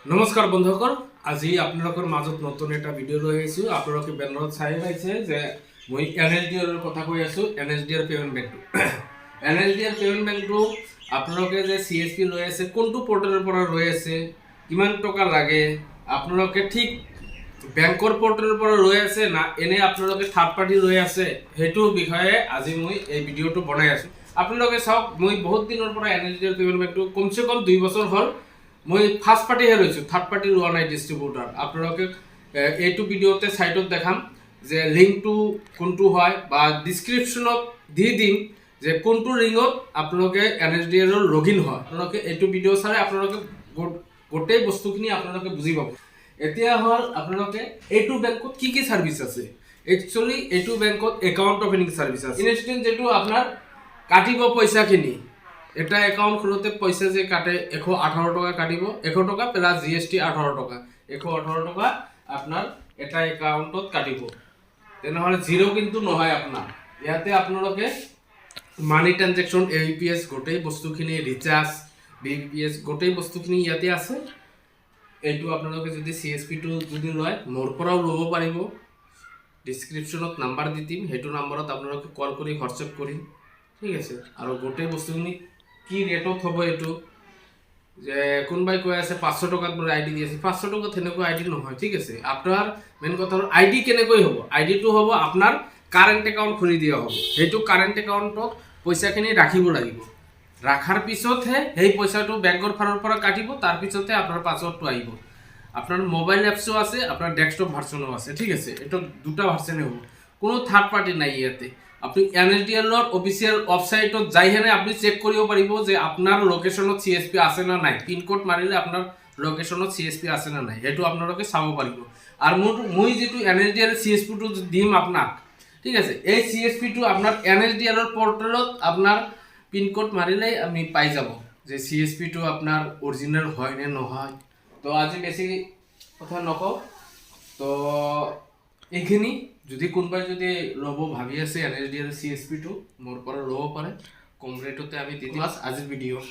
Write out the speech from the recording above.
নমস্কাৰ বন্ধুসকল, আজি আপোনালোকৰ মাজত নতুন এটা ভিডিঅ' লৈ আহিছোঁ। আপোনালোকে বেনাৰত চাই পাইছে যে মই NSDR কথা কৈ আছোঁ। NSDR পেমেণ্ট বেংকটো NSDR পেমেণ্ট বেংকটো আপোনালোকে যে CSP লৈ আছে, কোনটো পৰ্টেলৰ পৰা লৈ আছে, কিমান টকা লাগে, আপোনালোকে ঠিক বেংকৰ পৰ্টেলৰ পৰা লৈ আছে না এনে আপোনালোকে থাৰ্ড পাৰ্টি লৈ আছে, সেইটোৰ বিষয়ে আজি মই এই ভিডিঅ'টো বনাই আছোঁ। আপোনালোকে চাওক, মই বহুত দিনৰ পৰা NSDR পেমেণ্ট বেংকটো কমচে কম 2 বছৰ হ'ল মই ফাৰ্ষ্ট পাৰ্টিহে লৈছোঁ, থাৰ্ড পাৰ্টি লোৱা নাই ডিষ্ট্ৰিবিউটাৰ। আপোনালোকে এইটো ভিডিঅ'তে চাইটত দেখাম যে লিংকটো কোনটো হয় বা ডিছক্ৰিপশ্যনত দি দিম যে কোনটো ৰিঙত আপোনালোকে NSDR লগইন হয়। আপোনালোকে এইটো ভিডিঅ' চালে আপোনালোকে গোটেই বস্তুখিনি আপোনালোকে বুজি পাব। এতিয়া হ'ল আপোনালোকে এইটো বেংকত কি কি ছাৰ্ভিচ আছে। একচুৱেলি এইটো বেংকত একাউণ্ট অপেনিং ছাৰ্ভিচ আছে। ইনষ্টেণ্ট যিটো আপোনাৰ কাটিব পইচাখিনি, এটা একাউণ্ট খোলোতে পইচা যে কাটে 118 টকা কাটিব, 100 টকা প্লাস GST 18 টকা, 118 টকা আপনার এটা একাউণ্টত কাটিব। তেনেহ'লে জিৰ' কিন্তু নহয় আপোনাৰ। ইয়াতে আপোনালোকে মানি ট্ৰানজেকশ্যন, APS গোটেই বস্তুখিনি, ৰিচাৰ্জ, BPS গোটেই বস্তুখিনি ইয়াতে আছে। এইটো আপোনালোকে যদি CSPটো যদি লয় মোৰ পৰাও ল'ব পাৰিব। ডিছক্ৰিপশ্যনত নাম্বাৰ দি দিম, সেইটো নাম্বাৰত আপোনালোকে কল কৰি হোৱাটছএপ কৰিম, ঠিক আছে। আৰু গোটেই বস্তুখিনি কি ৰেটত হ'ব এইটো, যে কোনোবাই কৈ আছে 500 টকাত মোৰ ID দি আছে, 500 টকাত সেনেকুৱা ID নহয়, ঠিক আছে। আপোনাৰ মেইন কথা হ'ল ID কেনেকৈ হ'ব। IDটো হ'ব আপোনাৰ কাৰেণ্ট একাউণ্ট খুলি দিয়া হ'ব। সেইটো কাৰেণ্ট একাউণ্টত পইচাখিনি ৰাখিব লাগিব। ৰাখাৰ পিছতহে সেই পইচাটো বেংকৰ ফালৰ পৰা কাটিব, তাৰপিছতহে আপোনাৰ পাছৱৰ্ডটো আহিব। আপোনাৰ মোবাইল এপছো আছে, আপোনাৰ ডেস্কটপ ভাৰ্চনো আছে, ঠিক আছে। এইটো দুটা ভাৰ্চনে হ'ব, কোনো থাৰ্ড পাৰ্টি নাই ইয়াতে। আপনি NSDR অফিচিয়েল ওয়েবসাইটত যাইহেনে আপনি চেক কৰিব পাৰিব যে আপোনাৰ লোকেশ্যনত CSP আছে না নাই। পিনক'ড মাৰিলে আপোনাৰ লোকেশ্যনত CSP আছে না নাই, সেইটো আপোনালোকে চাব পাৰিব। আৰু মই যিটো NSDR CSPটো দিম আপোনাক, ঠিক আছে, এই CSPটো আপোনাৰ NSDR পৰ্টেলত আপোনাৰ পিনক'ড মাৰিলেই আপনি পাই যাব যে CSPটো আপোনাৰ অৰিজিনেল হয় নে নহয়। তো আজি বেছি কথা নকওঁ, তো এইখিনি যদি কোনোবাই যদি ল'ব ভাবি আছে NSDR CSPটো মোৰ পৰা ল'ব পাৰে, কম ৰেটতে আমি দি দিম। আজিৰ ভিডিঅ'।